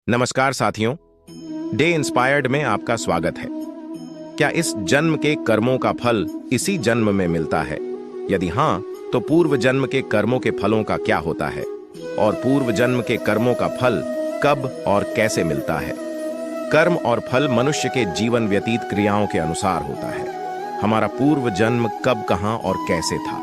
नमस्कार साथियों, day inspired में आपका स्वागत है। क्या इस जन्म के कर्मों का फल इसी जन्म में मिलता है? यदि हाँ, तो पूर्व जन्म के कर्मों के फलों का क्या होता है और पूर्व जन्म के कर्मों का फल कब और कैसे मिलता है? कर्म और फल मनुष्य के जीवन व्यतीत क्रियाओं के अनुसार होता है। हमारा पूर्व जन्म कब, कहां और कैसे था,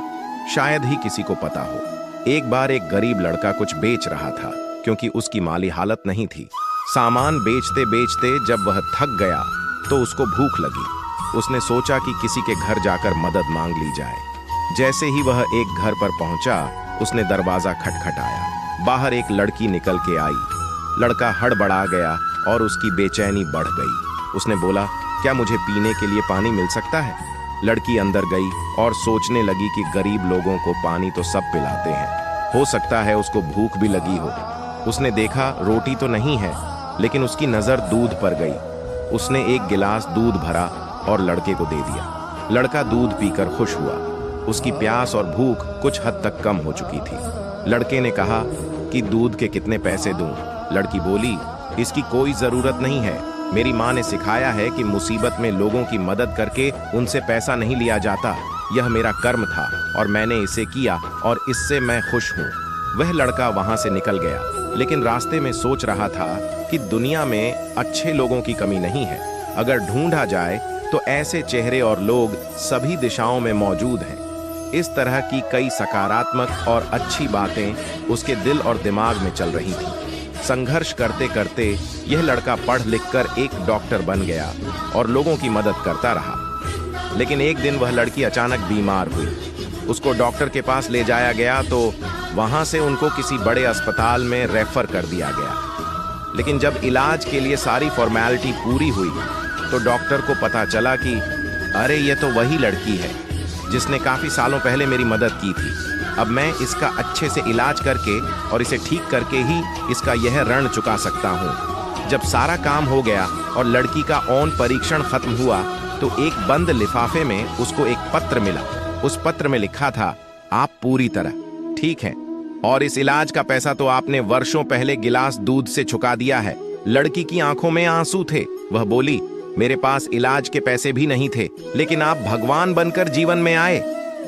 शायद ही किसी को पता हो। एक बार एक गरीब लड़का कुछ बेच रहा था क्योंकि उसकी माली हालत नहीं थी। सामान बेचते बेचते जब वह थक गया तो उसको भूख लगी। उसने सोचा कि किसी के घर जाकर मदद मांग ली जाए। जैसे ही वह एक घर पर पहुंचा, उसने दरवाजा खटखटाया। बाहर एक लड़की निकल के आई। लड़का हड़बड़ा गया और उसकी बेचैनी बढ़ गई। उसने बोला, क्या मुझे पीने के लिए पानी मिल सकता है? लड़की अंदर गई और सोचने लगी कि गरीब लोगों को पानी तो सब पिलाते हैं, हो सकता है उसको भूख भी लगी हो। उसने देखा रोटी तो नहीं है, लेकिन उसकी नजर दूध पर गई। उसने एक गिलास दूध भरा और लड़के को दे दिया। लड़का दूध पीकर खुश हुआ। उसकी प्यास और भूख कुछ हद तक कम हो चुकी थी। लड़के ने कहा कि दूध के कितने पैसे दूं? लड़की बोली, इसकी कोई जरूरत नहीं है। मेरी माँ ने सिखाया है कि मुसीबत में लोगों की मदद करके उनसे पैसा नहीं लिया जाता। यह मेरा कर्म था और मैंने इसे किया और इससे मैं खुश हूँ। वह लड़का वहां से निकल गया, लेकिन रास्ते में सोच रहा था कि दुनिया में अच्छे लोगों की कमी नहीं है। अगर ढूंढा जाए तो ऐसे चेहरे और लोग सभी दिशाओं में मौजूद हैं। इस तरह की कई सकारात्मक और अच्छी बातें उसके दिल और दिमाग में चल रही थी। संघर्ष करते करते यह लड़का पढ़ लिखकर एक डॉक्टर बन गया और लोगों की मदद करता रहा। लेकिन एक दिन वह लड़की अचानक बीमार हुई। उसको डॉक्टर के पास ले जाया गया तो वहां से उनको किसी बड़े अस्पताल में रेफर कर दिया गया। लेकिन जब इलाज के लिए सारी फॉर्मेलिटी पूरी हुई तो डॉक्टर को पता चला कि अरे ये तो वही लड़की है जिसने काफी सालों पहले मेरी मदद की थी। अब मैं इसका अच्छे से इलाज करके और इसे ठीक करके ही इसका यह ऋण चुका सकता हूँ। जब सारा काम हो गया और लड़की का औन परीक्षण खत्म हुआ तो एक बंद लिफाफे में उसको एक पत्र मिला। उस पत्र में लिखा था, आप पूरी तरह ठीक हैं और इस इलाज का पैसा तो आपने वर्षों पहले गिलास दूध से चुका दिया है। लड़की की आंखों में आंसू थे। वह बोली, मेरे पास इलाज के पैसे भी नहीं थे, लेकिन आप भगवान बनकर जीवन में आए।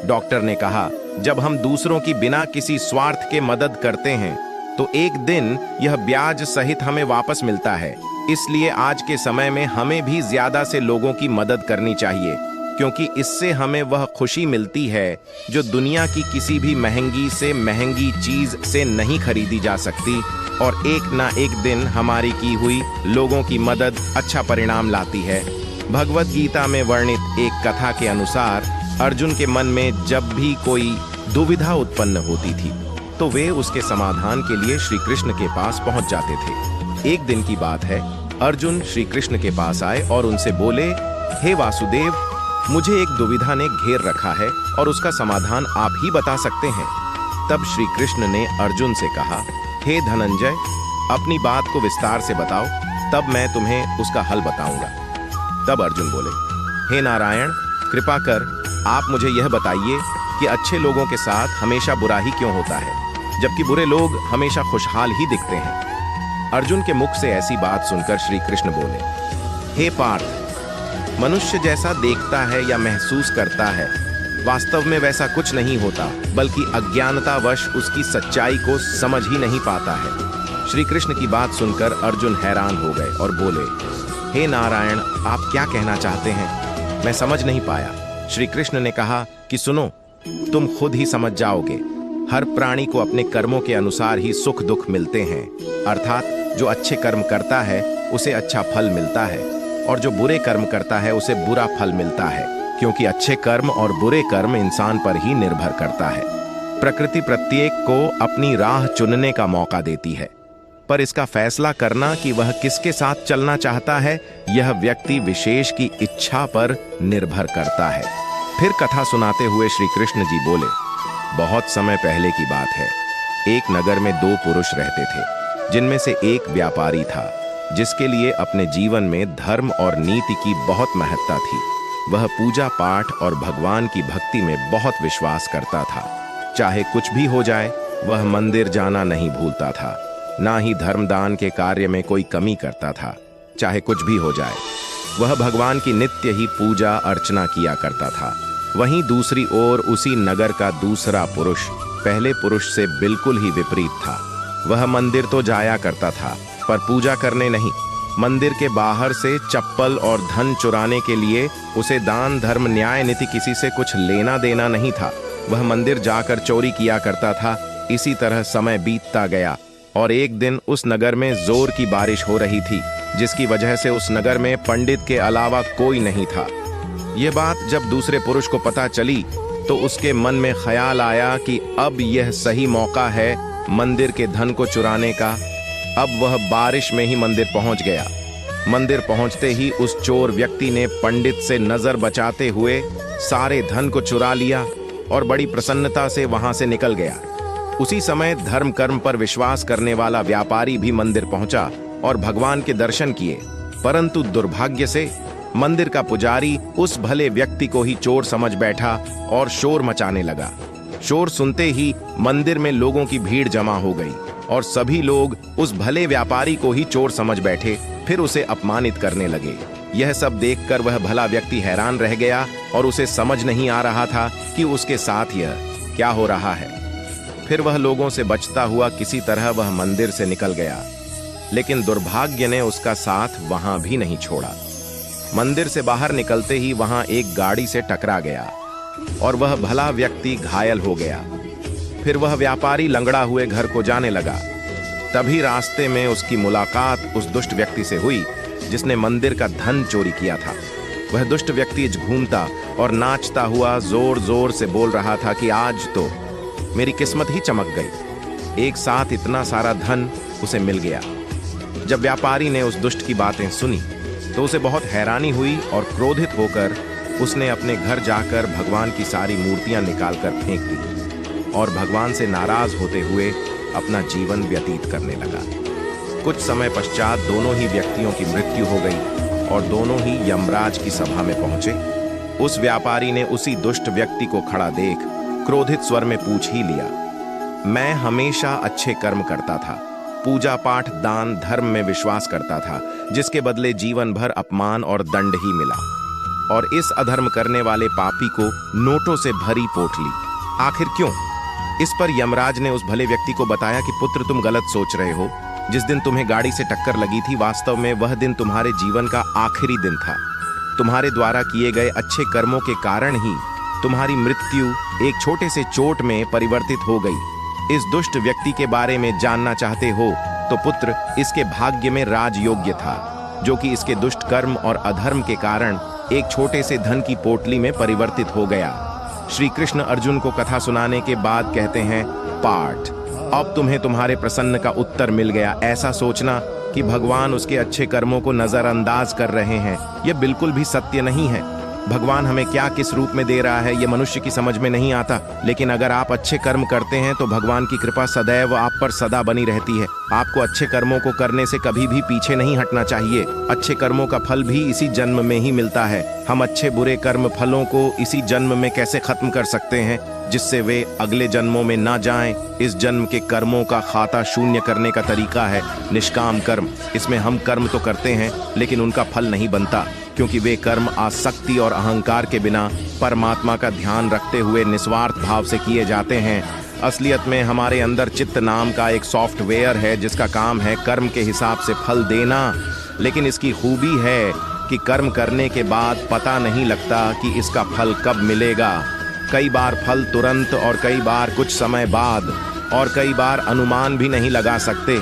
डॉक्टर ने कहा, जब हम दूसरों की बिना किसी स्वार्थ के मदद करते हैं तो एक दिन यह ब्याज सहित हमें वापस मिलता है। इसलिए आज के समय में हमें भी ज्यादा से लोगों की मदद करनी चाहिए, क्योंकि इससे हमें वह खुशी मिलती है जो दुनिया की किसी भी महंगी से महंगी चीज से नहीं खरीदी जा सकती। और एक ना एक दिन हमारी की हुई लोगों की मदद अच्छा परिणाम लाती है। भगवत गीता में वर्णित एक कथा के अनुसार अर्जुन के मन में जब भी कोई दुविधा उत्पन्न होती थी तो वे उसके समाधान के लिए श्री कृष्ण के पास पहुंच जाते थे। एक दिन की बात है, अर्जुन श्री कृष्ण के पास आए और उनसे बोले, हे वासुदेव, मुझे एक दुविधा ने घेर रखा है और उसका समाधान आप ही बता सकते हैं। तब श्री कृष्ण ने अर्जुन से कहा, हे धनंजय, अपनी बात को विस्तार से बताओ, तब मैं तुम्हें उसका हल बताऊंगा। तब अर्जुन बोले, हे नारायण, कृपा कर आप मुझे यह बताइए कि अच्छे लोगों के साथ हमेशा बुरा ही क्यों होता है, जबकि बुरे लोग हमेशा खुशहाल ही दिखते हैं। अर्जुन के मुख से ऐसी बात सुनकर श्री कृष्ण बोले, हे पार्थ, मनुष्य जैसा देखता है या महसूस करता है, वास्तव में वैसा कुछ नहीं होता, बल्कि अज्ञानतावश उसकी सच्चाई को समझ ही नहीं पाता है। श्री कृष्ण की बात सुनकर अर्जुन हैरान हो गए और बोले, हे नारायण, आप क्या कहना चाहते हैं? मैं समझ नहीं पाया। श्री कृष्ण ने कहा कि सुनो, तुम खुद ही समझ जाओगे। हर प्राणी को अपने कर्मों के अनुसार ही सुख दुख मिलते हैं। अर्थात जो अच्छे कर्म करता है उसे अच्छा फल मिलता है और जो बुरे कर्म करता है उसे बुरा फल मिलता है, क्योंकि अच्छे कर्म और बुरे कर्म इंसान पर ही निर्भर करता है। प्रकृति प्रत्येक को अपनी राह चुनने का मौका देती है, पर इसका फैसला करना कि वह किसके साथ चलना चाहता है, यह व्यक्ति विशेष की इच्छा पर निर्भर करता है। फिर कथा सुनाते हुए श्री कृष्ण जी बोले, बहुत समय पहले की बात है। एक नगर में दो पुरुष रहते थे, जिनमें से एक व्यापारी था जिसके लिए अपने जीवन में धर्म और नीति की बहुत महत्ता थी। वह पूजा पाठ और भगवान की भक्ति में बहुत विश्वास करता था। चाहे कुछ भी हो जाए, वह मंदिर जाना नहीं भूलता था। ना ही धर्मदान के कार्य में कोई कमी करता था, चाहे कुछ भी हो जाए। वह भगवान की नित्य ही पूजा अर्चना किया करता था। वहीं दूसरी ओर उसी नगर का दूसरा पुरुष पहले पुरुष से बिल्कुल ही विपरीत था। वह मंदिर तो जाया करता था, पर पूजा करने नहीं। मंदिर के बाहर से चप्पल और धन चुराने के लिए उसे दान धर्म न्याय नीति किसी से कुछ लेना देना नहीं था। वह मंदिर जाकर चोरी किया करता था। इसी तरह समय बीतता गया और एक दिन उस नगर में जोर की बारिश हो रही थी, जिसकी वजह से उस नगर में पंडित के अलावा कोई नहीं था। ये बात जब दूसरे पुरुष को पता चली तो उसके मन में ख्याल आया कि अब यह सही मौका है मंदिर के धन को चुराने का। अब वह बारिश में ही मंदिर पहुंच गया। मंदिर पहुंचते ही उस चोर व्यक्ति ने पंडित से नजर बचाते हुए सारे धन को चुरा लिया और बड़ी प्रसन्नता से वहां से निकल गया। उसी समय धर्म कर्म पर विश्वास करने वाला व्यापारी भी मंदिर पहुंचा और भगवान के दर्शन किए, परंतु दुर्भाग्य से मंदिर का पुजारी उस भले व्यक्ति को ही चोर समझ बैठा और शोर मचाने लगा। शोर सुनते ही मंदिर में लोगों की भीड़ जमा हो गई और सभी लोग उस भले व्यापारी को ही चोर समझ बैठे, फिर उसे अपमानित करने लगे। यह सब देखकर वह भला व्यक्ति हैरान रह गया और उसे समझ नहीं आ रहा था कि उसके साथ यह क्या हो रहा है। फिर वह लोगों से बचता हुआ किसी तरह वह मंदिर से निकल गया, लेकिन दुर्भाग्य ने उसका साथ वहां भी नहीं छोड़ा। मंदिर से बाहर निकलते ही वहां एक गाड़ी से टकरा गया और वह भला व्यक्ति घायल हो गया। फिर वह व्यापारी लंगड़ा हुए घर को जाने लगा। तभी रास्ते में उसकी मुलाकात उस दुष्ट व्यक्ति से हुई जिसने मंदिर का धन चोरी किया था। वह दुष्ट व्यक्ति घूमता और नाचता हुआ जोर जोर से बोल रहा था कि आज तो मेरी किस्मत ही चमक गई, एक साथ इतना सारा धन उसे मिल गया। जब व्यापारी ने उस दुष्ट की बातें सुनी तो उसे बहुत हैरानी हुई और क्रोधित होकर उसने अपने घर जाकर भगवान की सारी मूर्तियां निकालकर फेंक दी और भगवान से नाराज होते हुए अपना जीवन व्यतीत करने लगा। कुछ समय पश्चात दोनों ही व्यक्तियों की मृत्यु हो गई और दोनों ही यमराज की सभा में पहुंचे। उस व्यापारी ने उसी दुष्ट व्यक्ति को खड़ा देख क्रोधित स्वर में पूछ ही लिया, मैं हमेशा अच्छे कर्म करता था, पूजा पाठ दान धर्म में विश्वास करता था, जिसके बदले जीवन भर अपमान और दंड ही मिला, और इस अधर्म करने वाले पापी को नोटों से भरी पोटली, आखिर क्यों? इस पर यमराज ने उस भले व्यक्ति को बताया कि पुत्र, तुम गलत सोच रहे हो। जिस दिन तुम्हें गाड़ी से टक्कर लगी थी, वास्तव में वह दिन तुम्हारे जीवन का आखिरी दिन था। तुम्हारे द्वारा किए गए अच्छे कर्मों के कारण ही तुम्हारी मृत्यु एक छोटे से चोट में परिवर्तित हो गई। इस दुष्ट व्यक्ति के बारे में जानना चाहते हो तो पुत्र, इसके भाग्य में राजयोग्य था, जो कि इसके दुष्ट कर्म और अधर्म के कारण एक छोटे से धन की पोटली में परिवर्तित हो गया। श्री कृष्ण अर्जुन को कथा सुनाने के बाद कहते हैं, पाठ, अब तुम्हें तुम्हारे प्रश्न का उत्तर मिल गया। ऐसा सोचना कि भगवान उसके अच्छे कर्मों को नजरअंदाज कर रहे हैं, यह बिल्कुल भी सत्य नहीं है। भगवान हमें क्या किस रूप में दे रहा है ये मनुष्य की समझ में नहीं आता, लेकिन अगर आप अच्छे कर्म करते हैं तो भगवान की कृपा सदैव आप पर सदा बनी रहती है। आपको अच्छे कर्मों को करने से कभी भी पीछे नहीं हटना चाहिए। अच्छे कर्मों का फल भी इसी जन्म में ही मिलता है। हम अच्छे बुरे कर्म फलों को इसी जन्म में कैसे खत्म कर सकते हैं, जिससे वे अगले जन्मों में ना जाएं? इस जन्म के कर्मों का खाता शून्य करने का तरीका है निष्काम कर्म। इसमें हम कर्म तो करते हैं लेकिन उनका फल नहीं बनता, क्योंकि वे कर्म आसक्ति और अहंकार के बिना परमात्मा का ध्यान रखते हुए निस्वार्थ भाव से किए जाते हैं। असलियत में हमारे अंदर चित्त नाम का एक सॉफ्टवेयर है जिसका काम है कर्म के हिसाब से फल देना, लेकिन इसकी खूबी है कि कर्म करने के बाद पता नहीं लगता कि इसका फल कब मिलेगा। कई बार फल तुरंत और कई बार कुछ समय बाद, और कई बार अनुमान भी नहीं लगा सकते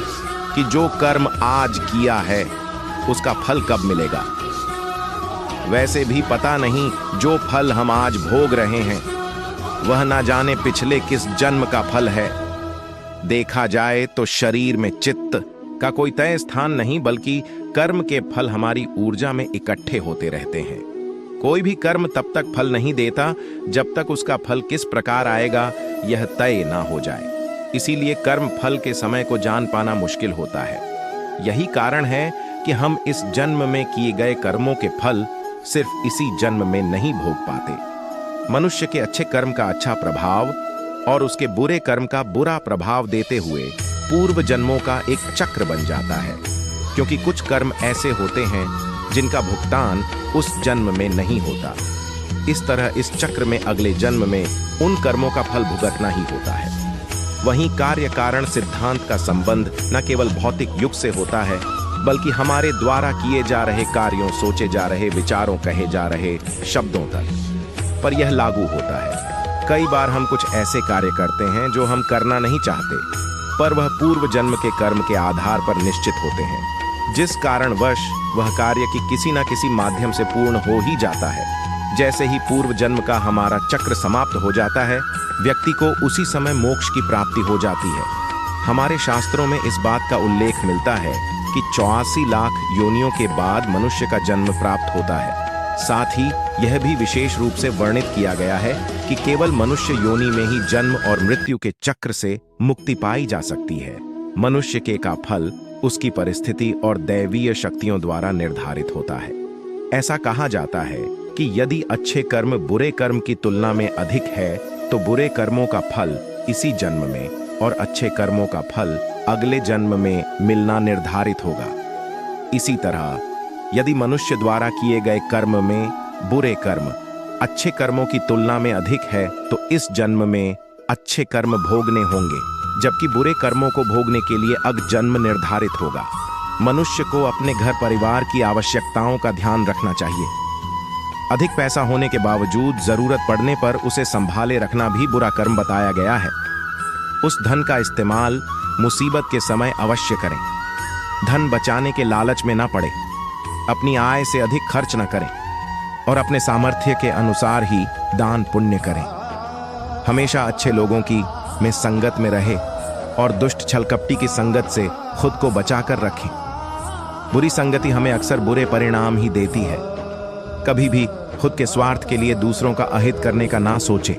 कि जो कर्म आज किया है उसका फल कब मिलेगा। वैसे भी पता नहीं जो फल हम आज भोग रहे हैं वह ना जाने पिछले किस जन्म का फल है। देखा जाए तो शरीर में चित्त का कोई तय स्थान नहीं, बल्कि कर्म के फल हमारी ऊर्जा में इकट्ठे होते रहते हैं। कोई भी कर्म तब तक फल नहीं देता जब तक उसका फल किस प्रकार आएगा यह तय ना हो जाए। इसीलिए कर्म फल के समय को जान पाना मुश्किल होता है। यही कारण है कि हम इस जन्म में किए गए कर्मों के फल सिर्फ इसी जन्म में नहीं भोग पाते। मनुष्य के अच्छे कर्म का अच्छा प्रभाव और उसके बुरे कर्म का बुरा प्रभाव देते हुए पूर्व जन्मों का एक चक्र बन जाता है, क्योंकि कुछ कर्म ऐसे होते हैं जिनका भुगतान उस जन्म में नहीं होता। इस तरह इस चक्र में अगले जन्म में उन कर्मों का फल भुगतना ही होता है। वहीं कार्य कारण सिद्धांत का संबंध न केवल भौतिक युग से होता है, बल्कि हमारे द्वारा किए जा रहे कार्यों, सोचे जा रहे विचारों, कहे जा रहे शब्दों तक पर यह लागू होता है। कई बार हम कुछ ऐसे कार्य करते हैं जो हम करना नहीं चाहते, पर वह पूर्व जन्म के कर्म के आधार पर निश्चित होते हैं, जिस कारणवश वह कार्य की किसी न किसी माध्यम से पूर्ण हो ही जाता है। जैसे ही पूर्व जन्म का हमारा चक्र समाप्त हो जाता है, व्यक्ति को उसी समय मोक्ष की प्राप्ति हो जाती है। हमारे शास्त्रों में इस बात का उल्लेख मिलता है कि 84 लाख योनियों के बाद मनुष्य का जन्म प्राप्त होता है। साथ ही यह भी विशेष रूप से वर्णित किया गया है कि केवल मनुष्य योनि में ही जन्म और मृत्यु के चक्र से मुक्ति पाई जा सकती है। मनुष्य के का फल उसकी परिस्थिति और दैवीय शक्तियों द्वारा निर्धारित होता है। ऐसा कहा जाता है कि यदि अच्छे कर्म बुरे कर्म की तुलना में अधिक है, तो बुरे कर्मों का फल इसी जन्म में और अच्छे कर्मों का फल अगले जन्म में मिलना निर्धारित होगा। इसी तरह यदि मनुष्य द्वारा किए गए कर्म में बुरे कर्म अच्छे कर्मों की तुलना में अधिक है, तो इस जन्म में अच्छे कर्म भोगने होंगे, जबकि बुरे कर्मों को भोगने के लिए अगला जन्म निर्धारित होगा। मनुष्य को अपने घर परिवार की आवश्यकताओं का ध्यान रखना चाहिए। अधिक पैसा होने के बावजूद जरूरत पड़ने पर उसे संभाले रखना भी बुरा कर्म बताया गया है। उस धन का इस्तेमाल मुसीबत के समय अवश्य करें। धन बचाने के लालच में ना पड़े, अपनी आय से अधिक खर्च न करें और अपने सामर्थ्य के अनुसार ही दान पुण्य करें। हमेशा अच्छे लोगों की में संगत में रहे और दुष्ट छलकपटी की संगत से खुद को बचाकर रखें। बुरी संगति हमें अक्सर बुरे परिणाम ही देती है। कभी भी खुद के स्वार्थ के लिए दूसरों का अहित करने का ना सोचे।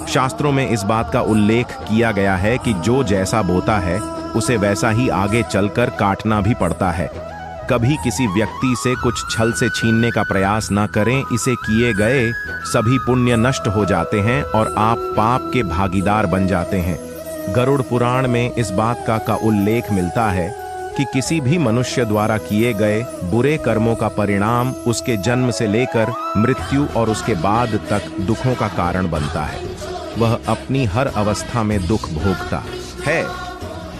शास्त्रों में इस बात का उल्लेख किया गया है कि जो जैसा बोता है उसे वैसा ही आगे चलकर काटना भी पड़ता है। कभी किसी व्यक्ति से कुछ छल से छीनने का प्रयास ना करें, इसे किए गए सभी पुण्य नष्ट हो जाते हैं और आप पाप के भागीदार बन जाते हैं। गरुड़ पुराण में इस बात का उल्लेख मिलता है कि किसी भी मनुष्य द्वारा किए गए बुरे कर्मों का परिणाम उसके जन्म से लेकर मृत्यु और उसके बाद तक दुखों का कारण बनता है। वह अपनी हर अवस्था में दुख भोगता है।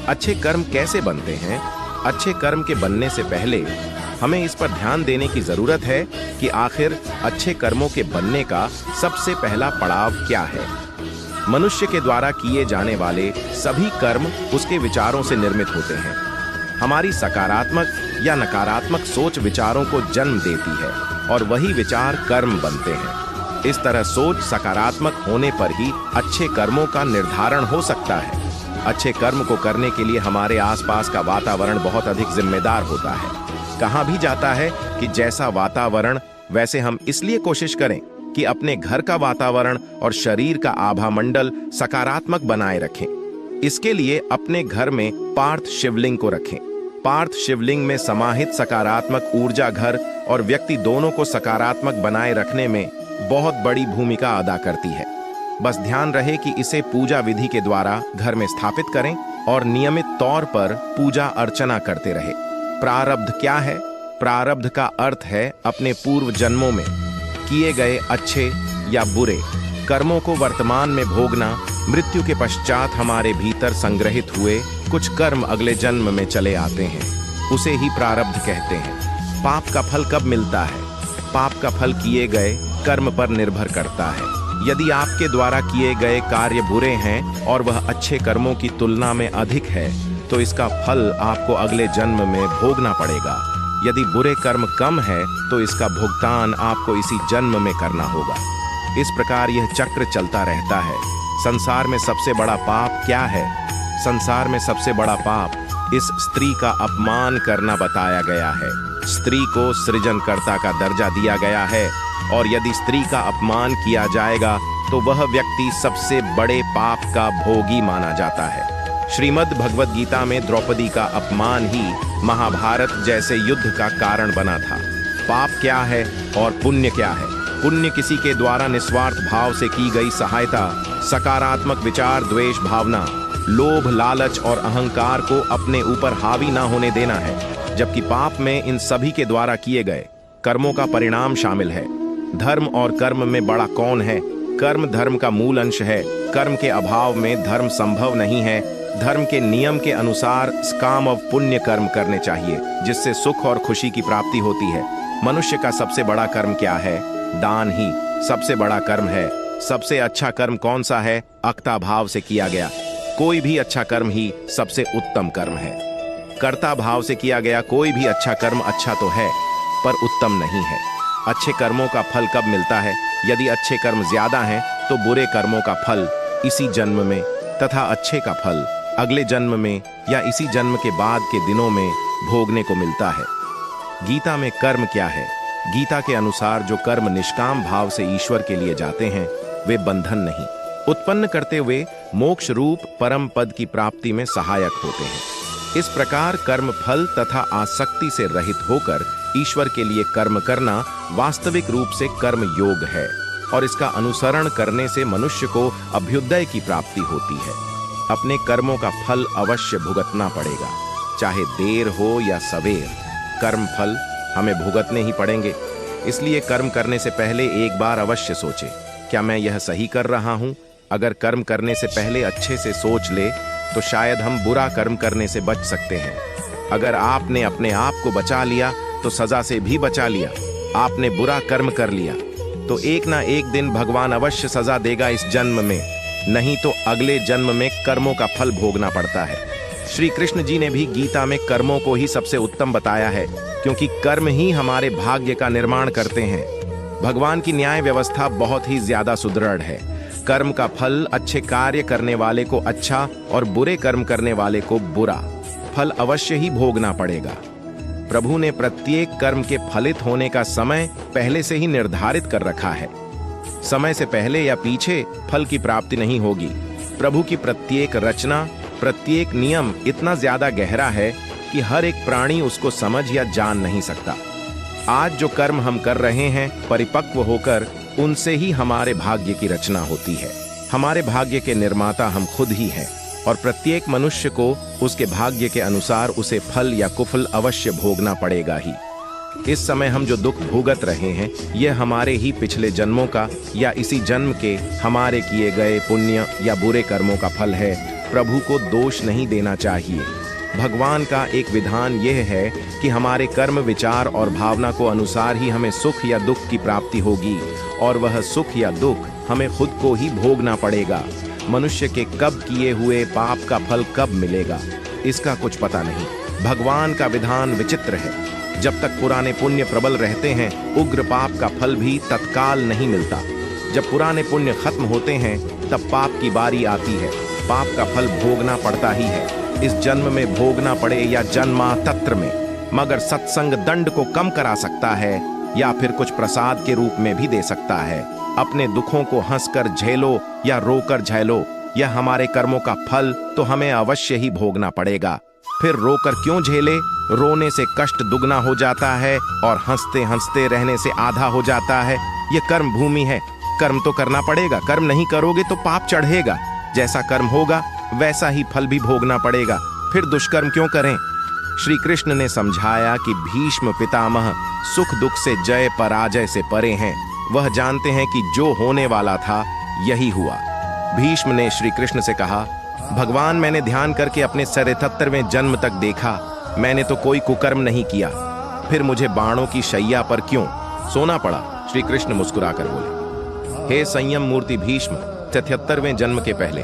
अच्छे कर्म कैसे बनते हैं? अच्छे कर्म के बनने से पहले हमें इस पर ध्यान देने की जरूरत है कि आखिर अच्छे कर्मों के बनने का सबसे पहला पड़ाव क्या है। मनुष्य के द्वारा किए जाने वाले सभी कर्म उसके विचारों से निर्मित होते हैं। हमारी सकारात्मक या नकारात्मक सोच विचारों को जन्म देती है और वही विचार कर्म बनते हैं। इस तरह सोच सकारात्मक होने पर ही अच्छे कर्मों का निर्धारण हो सकता है। अच्छे कर्म को करने के लिए हमारे आसपास का वातावरण बहुत अधिक जिम्मेदार होता है। कहा भी जाता है कि जैसा वातावरण वैसे हम, इसलिए कोशिश करें कि अपने घर का वातावरण और शरीर का आभा मंडल सकारात्मक बनाए रखें। इसके लिए अपने घर में पार्थ शिवलिंग को रखें। पार्थ शिवलिंग में समाहित सकारात्मक ऊर्जा घर और व्यक्ति दोनों को सकारात्मक बनाए रखने में बहुत बड़ी भूमिका अदा करती है। बस ध्यान रहे कि इसे पूजा विधि के द्वारा घर में स्थापित करें और नियमित तौर पर पूजा अर्चना करते रहे। प्रारब्ध क्या है? प्रारब्ध का अर्थ है अपने पूर्व जन्मों में किए गए अच्छे या बुरे कर्मों को वर्तमान में भोगना। मृत्यु के पश्चात हमारे भीतर संग्रहित हुए कुछ कर्म अगले जन्म में चले आते हैं, उसे ही प्रारब्ध कहते हैं। पाप का फल कब मिलता है? पाप का फल किए गए कर्म पर निर्भर करता है। यदि आपके द्वारा किए गए कार्य बुरे हैं और वह अच्छे कर्मों की तुलना में अधिक है, तो इसका फल आपको अगले जन्म में भोगना पड़ेगा। यदि बुरे कर्म कम है, तो इसका भुगतान आपको इसी जन्म में करना होगा। इस प्रकार यह चक्र चलता रहता है। संसार में सबसे बड़ा पाप क्या है? संसार में सबसे बड़ा पाप इस स्त्री का अपमान करना बताया गया है। स्त्री को सृजनकर्ता का दर्जा दिया गया है और यदि स्त्री का अपमान किया जाएगा तो वह व्यक्ति सबसे बड़े पाप का भोगी माना जाता है। श्रीमद् भगवद गीता में द्रौपदी का अपमान ही महाभारत जैसे युद्ध का कारण बना था। पाप क्या है और पुण्य क्या है? पुण्य किसी के द्वारा निस्वार्थ भाव से की गई सहायता, सकारात्मक विचार, द्वेष भावना, लोभ, लालच और अहंकार को अपने ऊपर हावी ना होने देना है, जबकि पाप में इन सभी के द्वारा किए गए कर्मों का परिणाम शामिल है। धर्म और कर्म में बड़ा कौन है? कर्म धर्म का मूल अंश है। कर्म के अभाव में धर्म संभव नहीं है। धर्म के नियम के अनुसार काम और पुण्य कर्म करने चाहिए, जिससे सुख और खुशी की प्राप्ति होती है। मनुष्य का सबसे बड़ा कर्म क्या है? दान ही सबसे बड़ा कर्म है। सबसे अच्छा कर्म कौन सा है? अक्ता भाव से किया गया कोई भी अच्छा कर्म ही सबसे उत्तम कर्म है। कर्ता भाव से किया गया कोई भी अच्छा कर्म अच्छा तो है, पर उत्तम नहीं है। अच्छे कर्मों का फल कब मिलता है? यदि अच्छे कर्म ज्यादा हैं तो बुरे कर्मों का फल इसी जन्म में तथा अच्छे का फल अगले जन्म में या इसी जन्म के बाद के दिनों में भोगने को मिलता है। गीता में कर्म क्या है? गीता के अनुसार जो कर्म निष्काम भाव से ईश्वर के लिए जाते हैं वे बंधन नहीं उत्पन्न करते हुए मोक्ष रूप परम पद की प्राप्ति में सहायक होते हैं। इस प्रकार कर्म फल तथा आसक्ति से रहित होकर ईश्वर के लिए कर्म करना वास्तविक रूप से कर्म योग है, और इसका अनुसरण करने से मनुष्य को अभ्युदय की प्राप्ति होती है। अपने कर्मों का फल अवश्य भुगतना पड़ेगा, चाहे देर हो या सवेर। कर्म फल हमें भुगतने ही पड़ेंगे। इसलिए कर्म करने से पहले एक बार अवश्य सोचें, क्या मैं यह सही कर रहा हूं? अगर कर्म करने से पहले अच्छे से सोच ले तो शायद हम बुरा कर्म करने से बच सकते हैं। अगर आपने अपने आप को बचा लिया तो सजा से भी बचा लिया। आपने बुरा कर्म कर लिया तो एक ना एक दिन भगवान अवश्य सजा देगा इस जन्म में, नहीं तो अगले जन्म में कर्मों का फल भोगना पड़ता है। श्री कृष्ण जी ने भी गीता में कर्मों को ही सबसे उत्तम बताया है, क्योंकि कर्म ही हमारे भाग्य का निर्माण करते हैं। भगवान की न्याय व्यवस्था बहुत ही ज्यादा सुदृढ़ है। कर्म का फल अच्छे कार्य करने वाले को अच्छा और बुरे कर्म करने वाले को बुरा फल अवश्य ही भोगना पड़ेगा। प्रभु ने प्रत्येक कर्म के फलित होने का समय पहले से ही निर्धारित कर रखा है। समय से पहले या पीछे फल की प्राप्ति नहीं होगी। प्रभु की प्रत्येक रचना, प्रत्येक नियम इतना ज्यादा गहरा है कि हर एक प्राणी उसको समझ या जान नहीं सकता। आज जो कर्म हम कर रहे हैं, परिपक्व होकर उनसे ही हमारे भाग्य की रचना होती है। हमारे भाग्य के निर्माता हम खुद ही हैं, और प्रत्येक मनुष्य को उसके भाग्य के अनुसार उसे फल या कुफल अवश्य भोगना पड़ेगा ही। इस समय हम जो दुख भुगत रहे हैं, यह हमारे ही पिछले जन्मों का या इसी जन्म के हमारे किए गए पुण्य या बुरे कर्मों का फल है। प्रभु को दोष नहीं देना चाहिए। भगवान का एक विधान यह है कि हमारे कर्म, विचार और भावना को अनुसार ही हमें सुख या दुख की प्राप्ति होगी, और वह सुख या दुख हमें खुद को ही भोगना पड़ेगा। मनुष्य के कब किए हुए पाप का फल कब मिलेगा, इसका कुछ पता नहीं। भगवान का विधान विचित्र है। जब तक पुराने पुण्य प्रबल रहते हैं, उग्र पाप का फल भी तत्काल नहीं मिलता। जब पुराने पुण्य खत्म होते हैं, तब पाप की बारी आती है। पाप का फल भोगना पड़ता ही है, इस जन्म में भोगना पड़े या जन्मांतर में। मगर सत्संग दंड को कम करा सकता है, या फिर कुछ प्रसाद के रूप में भी दे सकता है। अपने दुखों को हंसकर झेलो या रोकर झेलो, यह हमारे कर्मों का फल तो हमें अवश्य ही भोगना पड़ेगा। फिर रोकर क्यों झेले? रोने से कष्ट दुगना हो जाता है और हंसते हंसते रहने से आधा हो जाता है। यह कर्म भूमि है, कर्म तो करना पड़ेगा। कर्म नहीं करोगे तो पाप चढ़ेगा। जैसा कर्म होगा वैसा ही फल भी भोगना पड़ेगा। फिर दुष्कर्म क्यों करें? श्री कृष्ण ने समझाया कि भीष्म पितामह सुख दुख से जय पराजय से परे हैं। वह जानते हैं कि जो होने वाला था यही हुआ। भीष्म ने श्री कृष्ण से कहा, भगवान, मैंने ध्यान करके अपने 77वें जन्म तक देखा, मैंने तो कोई कुकर्म नहीं किया, फिर मुझे बाणों की शैया पर क्यों सोना पड़ा? श्री कृष्ण मुस्कुराकर बोले, हे संयम मूर्ति भीष्म, 77वें जन्म के पहले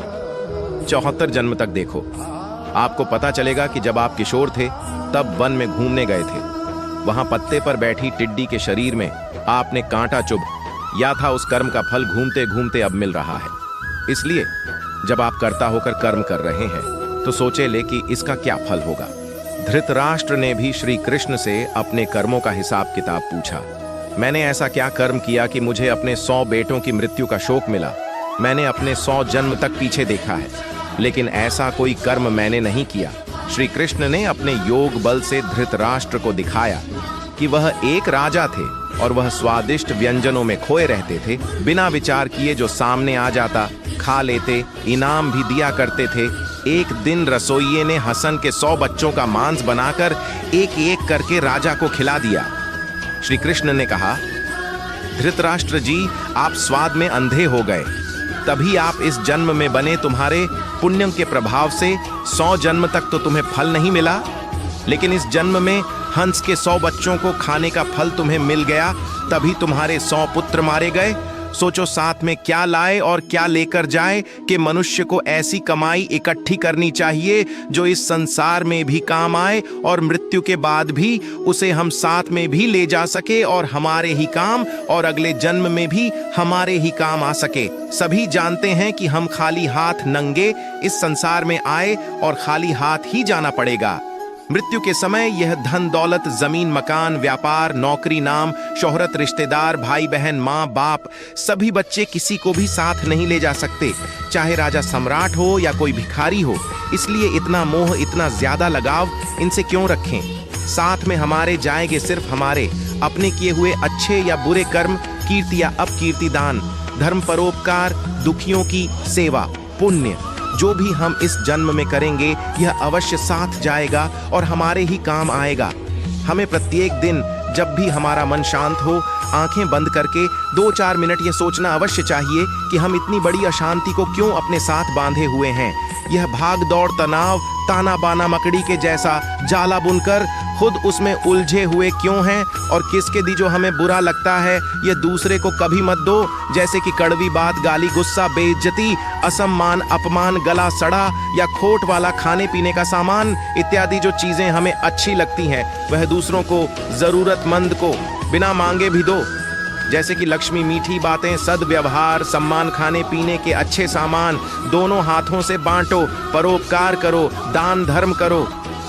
74 जन्म तक देखो। आपको पता चलेगा कि जब आप किशोर थे तब वन में घूमने गए थे। वहां पत्ते पर बैठी टिड्डी के शरीर में आपने कांटा चुभ या था। उस कर्म का फल घूमते घूमते अब मिल रहा है। इसलिए जब आप कर्ता होकर कर्म कर रहे हैं तो सोचे ले कि इसका क्या फल होगा। धृतराष्ट्र ने भी श्री कृष्ण से अपने कर्मों का हिसाब किताब पूछा। मैंने ऐसा क्या कर्म किया कि मुझे अपने 100 बेटों की मृत्यु का शोक मिला? मैंने अपने 100 जन्म तक पीछे देखा है, लेकिन ऐसा कोई कर्म मैंने नहीं किया। श्री कृष्ण ने अपने योग बल से धृतराष्ट्र को दिखाया कि वह एक राजा थे और वह स्वादिष्ट व्यंजनों में खोए रहते थे। बिना विचार किए जो सामने आ जाता खा लेते, इनाम भी दिया करते थे। एक दिन रसोइये ने हसन के 100 बच्चों का मांस बनाकर एक एक करके राजा को खिला दिया। श्री कृष्ण ने कहा, धृतराष्ट्र जी, आप स्वाद में अंधे हो गए, तभी आप इस जन्म में बने। तुम्हारे पुण्य के प्रभाव से 100 जन्म तक तो तुम्हें फल नहीं मिला, लेकिन इस जन्म में हंस के 100 बच्चों को खाने का फल तुम्हें मिल गया, तभी तुम्हारे 100 पुत्र मारे गए। सोचो साथ में क्या लाए और क्या लेकर जाए कि मनुष्य को ऐसी कमाई इकट्ठी करनी चाहिए जो इस संसार में भी काम आए और मृत्यु के बाद भी उसे हम साथ में भी ले जा सके और हमारे ही काम और अगले जन्म में भी हमारे ही काम आ सके। सभी जानते हैं कि हम खाली हाथ नंगे इस संसार में आए और खाली हाथ ही जाना पड़ेगा। मृत्यु के समय यह धन दौलत, जमीन, मकान, व्यापार, नौकरी, नाम, शोहरत, रिश्तेदार, भाई बहन, माँ बाप, सभी बच्चे किसी को भी साथ नहीं ले जा सकते, चाहे राजा सम्राट हो या कोई भिखारी हो। इसलिए इतना मोह, इतना ज्यादा लगाव इनसे क्यों रखें? साथ में हमारे जाएंगे सिर्फ हमारे अपने किए हुए अच्छे या बुरे कर्म, कीर्ति या अपकीर्ति, दान धर्म, परोपकार, दुखियों की सेवा, पुण्य जो भी हम इस जन्म में करेंगे यह अवश्य साथ जाएगा और हमारे ही काम आएगा। हमें प्रत्येक दिन जब भी हमारा मन शांत हो, आंखें बंद करके 2-4 मिनट यह सोचना अवश्य चाहिए कि हम इतनी बड़ी अशांति को क्यों अपने साथ बांधे हुए हैं। यह भाग दौड़, तनाव, ताना बाना मकड़ी के जैसा जाला बुनकर खुद उसमें उलझे हुए क्यों हैं? और किसके दी जो हमें बुरा लगता है यह दूसरे को कभी मत दो, जैसे कि कड़वी बात, गाली, गुस्सा, बेइज्जती, असम्मान, अपमान, गला सड़ा या खोट वाला खाने पीने का सामान इत्यादि जो चीजें हमें अच्छी लगती हैं वह दूसरों को, जरूरतमंद को बिना मांगे भी दो। जैसे कि लक्ष्मी, मीठी बातें, सद्व्यवहार, सम्मान, खाने पीने के अच्छे सामान दोनों हाथों से बांटो, परोपकार करो, दान धर्म करो।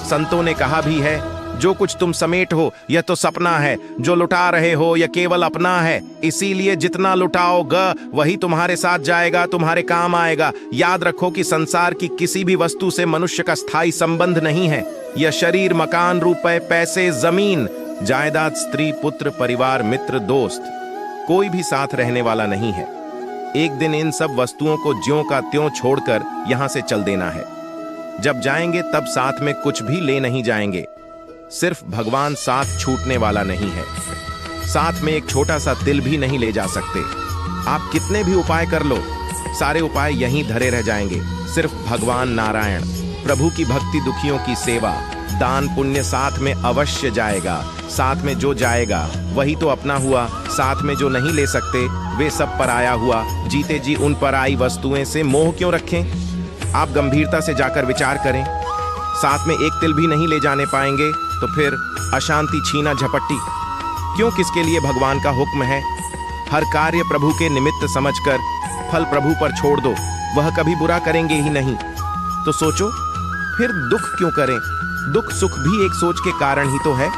संतों ने कहा भी है, जो कुछ तुम समेट हो यह तो सपना है, जो लुटा रहे हो यह केवल अपना है। इसीलिए जितना लुटाओगे वही तुम्हारे साथ जाएगा, तुम्हारे काम आएगा। याद रखो कि संसार की किसी भी वस्तु से मनुष्य का स्थायी संबंध नहीं है। यह शरीर, मकान, रुपए, पैसे, जमीन, जायदाद, स्त्री, पुत्र, परिवार, मित्र, दोस्त, कोई भी साथ रहने वाला नहीं है। एक दिन इन सब वस्तुओं को ज्यों का त्यों छोड़कर यहां से चल देना है। जब जाएंगे तब साथ में कुछ भी ले नहीं जाएंगे। सिर्फ भगवान साथ छूटने वाला नहीं है। साथ में एक छोटा सा तिल भी नहीं ले जा सकते। आप कितने भी उपाय कर लो, सारे उपाय यहीं धरे रह जाएंगे। सिर्फ भगवान नारायण, प्रभु की भक्ति, दुखियों की सेवा, दान पुण्य साथ में अवश्य जाएगा। साथ में जो जाएगा वही तो अपना हुआ। साथ में जो नहीं ले सकते वे सब पराया हुआ। जीते जी उन पराई वस्तुएं से मोह क्यों रखें? आप गंभीरता से जाकर विचार करें। साथ में एक तिल भी नहीं ले जाने पाएंगे तो फिर अशांति, छीना झपट्टी क्यों? किसके लिए भगवान का हुक्म है? हर कार्य प्रभु के निमित्त समझकर फल प्रभु पर छोड़ दो, वह कभी बुरा करेंगे ही नहीं। तो सोचो फिर दुख क्यों करें? दुख सुख भी एक सोच के कारण ही तो है।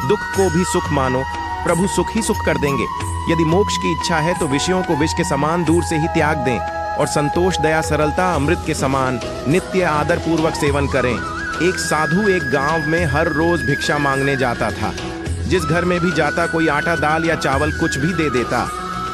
दुख को भी सुख मानो, प्रभु सुख ही सुख कर देंगे। यदि मोक्ष की इच्छा है तो विषयों को विष के समान दूर से ही त्याग दें और संतोष, दया, सरलता अमृत के समान नित्य आदर पूर्वक सेवन करें। एक साधु एक गांव में हर रोज भिक्षा मांगने जाता था। जिस घर में भी जाता कोई आटा, दाल या चावल कुछ भी दे देता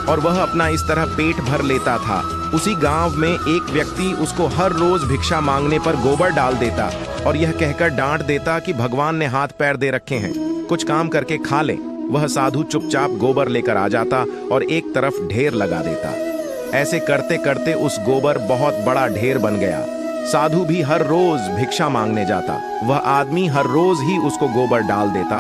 और वह अपना इस तरह पेट भर लेता था। उसी गांव में एक व्यक्ति उसको हर रोज भिक्षा मांगने पर गोबर डाल देता और यह कहकर डांट देता कि भगवान ने हाथ पैर दे रखे हैं, कुछ काम करके खा ले। वह साधु चुपचाप गोबर लेकर आ जाता और एक तरफ ढेर लगा देता। ऐसे करते करते उस गोबर बहुत बड़ा ढेर बन गया। साधु भी हर रोज भिक्षा मांगने जाता, वह आदमी हर रोज ही उसको गोबर डाल देता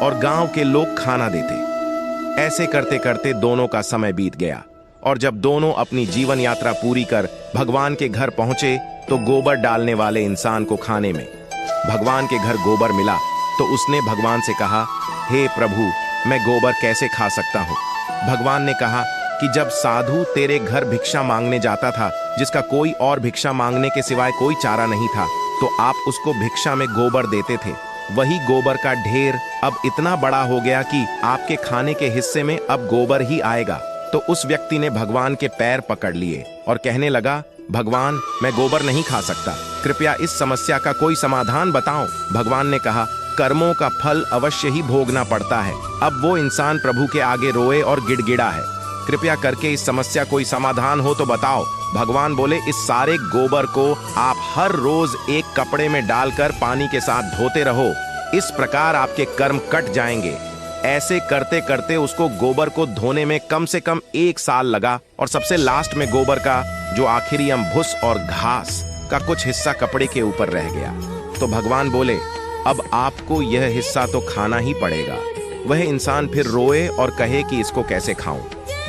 और गांव के लोग खाना देते। ऐसे करते करते दोनों का समय बीत गया और जब दोनों अपनी जीवन यात्रा पूरी कर भगवान के घर पहुंचे तो गोबर डालने वाले इंसान को खाने में भगवान के घर गोबर मिला तो उसने भगवान से कहा, हे प्रभु, मैं गोबर कैसे खा सकता हूँ? भगवान ने कहा कि जब साधु तेरे घर भिक्षा मांगने जाता था, जिसका कोई और भिक्षा मांगने के सिवाय कोई चारा नहीं था, तो आप उसको भिक्षा में गोबर देते थे। वही गोबर का ढेर अब इतना बड़ा हो गया कि आपके खाने के हिस्से में अब गोबर ही आएगा। तो उस व्यक्ति ने भगवान के पैर पकड़ लिए और कहने लगा, भगवान, मैं गोबर नहीं खा सकता, कृपया इस समस्या का कोई समाधान बताओ। भगवान ने कहा, कर्मों का फल अवश्य ही भोगना पड़ता है। अब वो इंसान प्रभु के आगे रोए और गिड़गिड़ा है, कृपया करके इस समस्या कोई समाधान हो तो बताओ। भगवान बोले, इस सारे गोबर को आप हर रोज एक कपड़े में डालकर पानी के साथ धोते रहो। इस प्रकार आपके कर्म कट जाएंगे। ऐसे करते करते उसको गोबर को धोने में कम से कम 1 साल लगा और सबसे लास्ट में गोबर का जो आखिरी भुस और घास का कुछ हिस्सा कपड़े के ऊपर रह गया। तो भगवान बोले, अब आपको यह हिस्सा तो खाना ही पड़ेगा। वह इंसान फिर रोए और कहे कि इसको कैसे खाऊं।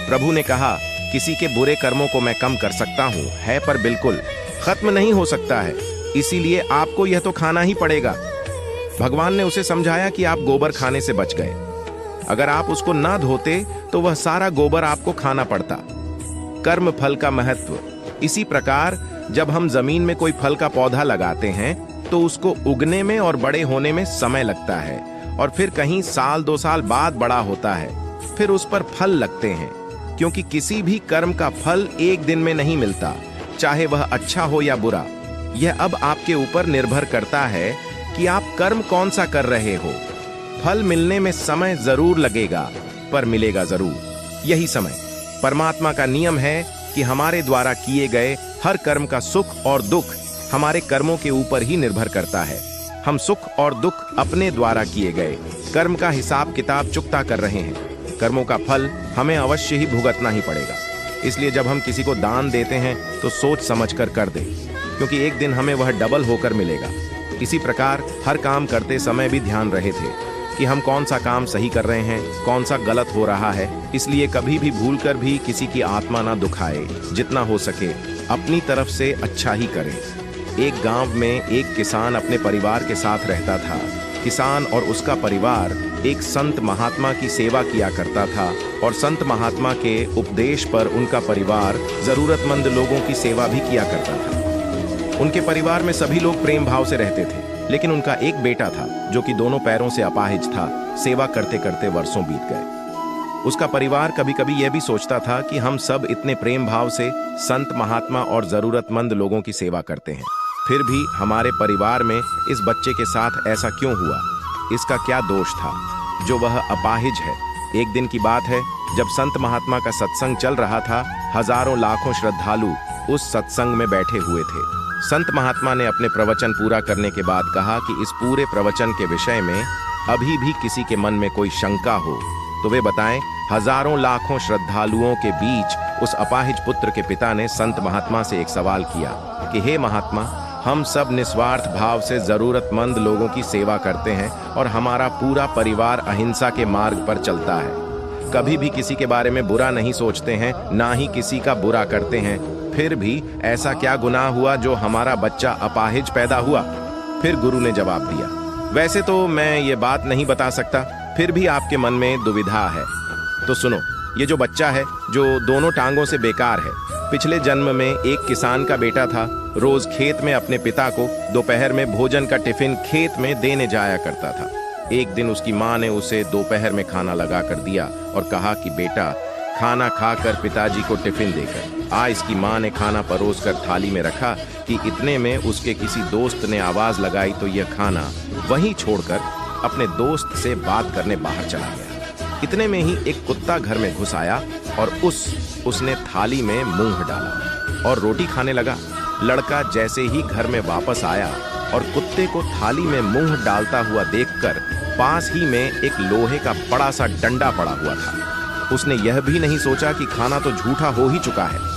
प्रभु ने कहा, किसी के बुरे कर्मों को मैं कम कर सकता हूं, है पर बिल्कुल खत्म नहीं हो सकता है, इसीलिए आपको यह तो खाना ही पड़ेगा। भगवान ने उसे समझाया कि आप गोबर खाने से बच गए। अगर आप उसको ना धोते तो वह सारा गोबर आपको खाना पड़ता। कर्म फल का महत्व। इसी प्रकार जब हम जमीन में कोई फल का पौधा लगाते हैं तो उसको उगने में और बड़े होने में समय लगता है और फिर कहीं 1-2 साल बाद बड़ा होता है, फिर उस पर फल लगते हैं। क्योंकि किसी भी कर्म का फल एक दिन में नहीं मिलता, चाहे वह अच्छा हो या बुरा। यह अब आपके ऊपर निर्भर करता है कि आप कर्म कौन सा कर रहे हो। फल मिलने में समय जरूर लगेगा, पर मिलेगा जरूर। यही समय परमात्मा का नियम है कि हमारे द्वारा किए गए हर कर्म का सुख और दुख हमारे कर्मों के ऊपर ही निर्भर करता है। हम सुख और दुख अपने द्वारा किए गए कर्म का हिसाब किताब चुकता कर रहे हैं। कर्मों का फल हमें अवश्य ही भुगतना ही पड़ेगा। इसलिए जब हम किसी को दान देते हैं तो सोच समझकर कर दें, क्योंकि एक दिन हमें वह डबल होकर मिलेगा। इसी प्रकार हर काम करते समय भी ध्यान रहे थे कि हम कौन सा काम सही कर रहे हैं, कौन सा गलत हो रहा है। इसलिए कभी भी भूलकर भी किसी की आत्मा ना दुखाए। जितना हो सके अपनी तरफ से अच्छा ही करें। एक गांव में एक किसान अपने परिवार के साथ रहता था। किसान और उसका परिवार एक संत महात्मा की सेवा किया करता था और संत महात्मा के उपदेश पर उनका परिवार जरूरतमंद लोगों की सेवा भी किया करता था। उनके परिवार में सभी लोग प्रेम भाव से रहते थे, लेकिन उनका एक बेटा था जो कि दोनों पैरों से अपाहिज था। सेवा करते करते वर्षों बीत गए। उसका परिवार कभी कभी यह भी सोचता था कि हम सब इतने प्रेम भाव से संत महात्मा और जरूरतमंद लोगों की सेवा करते हैं, फिर भी हमारे परिवार में इस बच्चे के साथ ऐसा क्यों हुआ? इसका क्या दोष था जो वह अपाहिज है? एक दिन की बात है, जब संत महात्मा का सत्संग चल रहा था। हजारों लाखों श्रद्धालु उस सत्संग में बैठे हुए थे। संत महात्मा ने अपने प्रवचन पूरा करने के बाद कहा कि इस पूरे प्रवचन के विषय में अभी भी किसी के मन में कोई शंका हो तो वे बताएं। हजारों लाखों श्रद्धालुओं के बीच उस अपाहिज पुत्र के पिता ने संत महात्मा से एक सवाल किया कि हे महात्मा, हम सब निस्वार्थ भाव से जरूरतमंद लोगों की सेवा करते हैं और हमारा पूरा परिवार अहिंसा के मार्ग पर चलता है। कभी भी किसी के बारे में बुरा नहीं सोचते हैं, ना ही किसी का बुरा करते हैं। फिर भी ऐसा क्या गुनाह हुआ जो हमारा बच्चा अपाहिज पैदा हुआ? फिर गुरु ने जवाब दिया, वैसे तो मैं ये बात नहीं बता सकता, फिर भी आपके मन में दुविधा है तो सुनो। ये जो बच्चा है जो दोनों टांगों से बेकार है, पिछले जन्म में एक किसान का बेटा था। रोज खेत में अपने पिता को दोपहर में भोजन का टिफिन खेत में देने जाया करता था। एक दिन उसकी माँ ने उसे दोपहर में खाना लगा कर दिया और कहा कि बेटा, खाना खाकर पिताजी को टिफिन देकर। इसकी माँ ने खाना परोस कर थाली में रखा कि इतने में उसके किसी दोस्त ने आवाज लगाई तो यह खाना वहीं छोड़कर अपने दोस्त से बात करने बाहर चला गया। इतने में ही एक कुत्ता घर में घुस आया और उसने थाली में मुंह डाला और रोटी खाने लगा। लड़का जैसे ही घर में वापस आया और कुत्ते को थाली में मुंह डालता हुआ देखकर पास ही में एक लोहे का बड़ा सा डंडा पड़ा हुआ था। उसने यह भी नहीं सोचा कि खाना तो झूठा हो ही चुका है।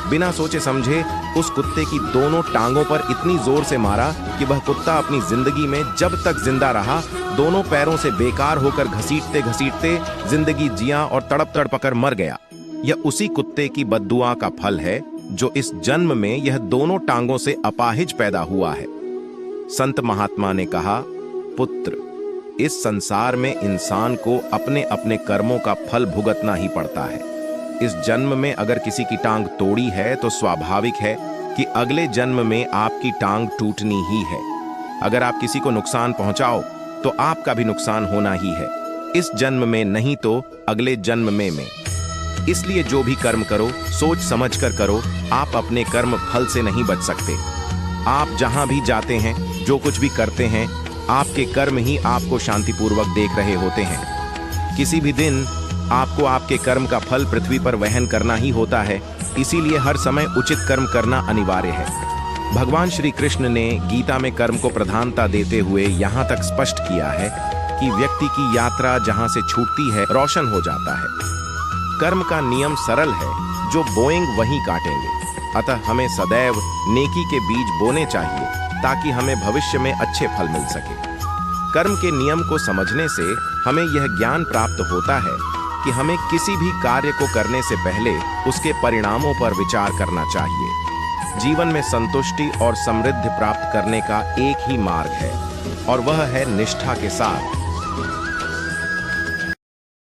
बिना सोचे समझे उस कुत्ते की दोनों टांगों पर इतनी जोर से मारा कि वह कुत्ता अपनी जिंदगी में जब तक जिंदा रहा दोनों पैरों से बेकार होकर घसीटते घसीटते जिंदगी जिया और तड़प तड़पकर मर गया। यह उसी कुत्ते की बद्दुआ का फल है जो इस जन्म में यह दोनों टांगों से अपाहिज पैदा हुआ है। संत महात्मा ने कहा, पुत्र, इस संसार में इंसान को अपने अपने कर्मों का फल भुगतना ही पड़ता है। इस जन्म में अगर किसी की टांग तोड़ी है तो स्वाभाविक है कि अगले जन्म में आपकी टांग टूटनी ही है। अगर आप किसी को नुकसान पहुंचाओ तो आपका भी नुकसान होना ही है, इस जन्म में नहीं तो अगले जन्म में। इसलिए जो भी कर्म करो सोच समझ कर करो। आप अपने कर्म फल से नहीं बच सकते। आप जहां भी जाते हैं, जो कुछ भी करते हैं, आपके कर्म ही आपको शांतिपूर्वक देख रहे होते हैं। किसी भी दिन आपको आपके कर्म का फल पृथ्वी पर वहन करना ही होता है। इसीलिए हर समय उचित कर्म करना अनिवार्य है। भगवान श्री कृष्ण ने गीता में कर्म को प्रधानता देते हुए यहाँ तक स्पष्ट किया है कि व्यक्ति की यात्रा जहाँ से छूटती है रोशन हो जाता है। कर्म का नियम सरल है, जो बोएंगे वहीं काटेंगे। अतः हमें सदैव नेकी के बीज बोने चाहिए ताकि हमें भविष्य में अच्छे फल मिल सके। कर्म के नियम को समझने से हमें यह ज्ञान प्राप्त होता है कि हमें किसी भी कार्य को करने से पहले उसके परिणामों पर विचार करना चाहिए। जीवन में संतुष्टि और समृद्धि प्राप्त करने का एक ही मार्ग है और वह है निष्ठा के साथ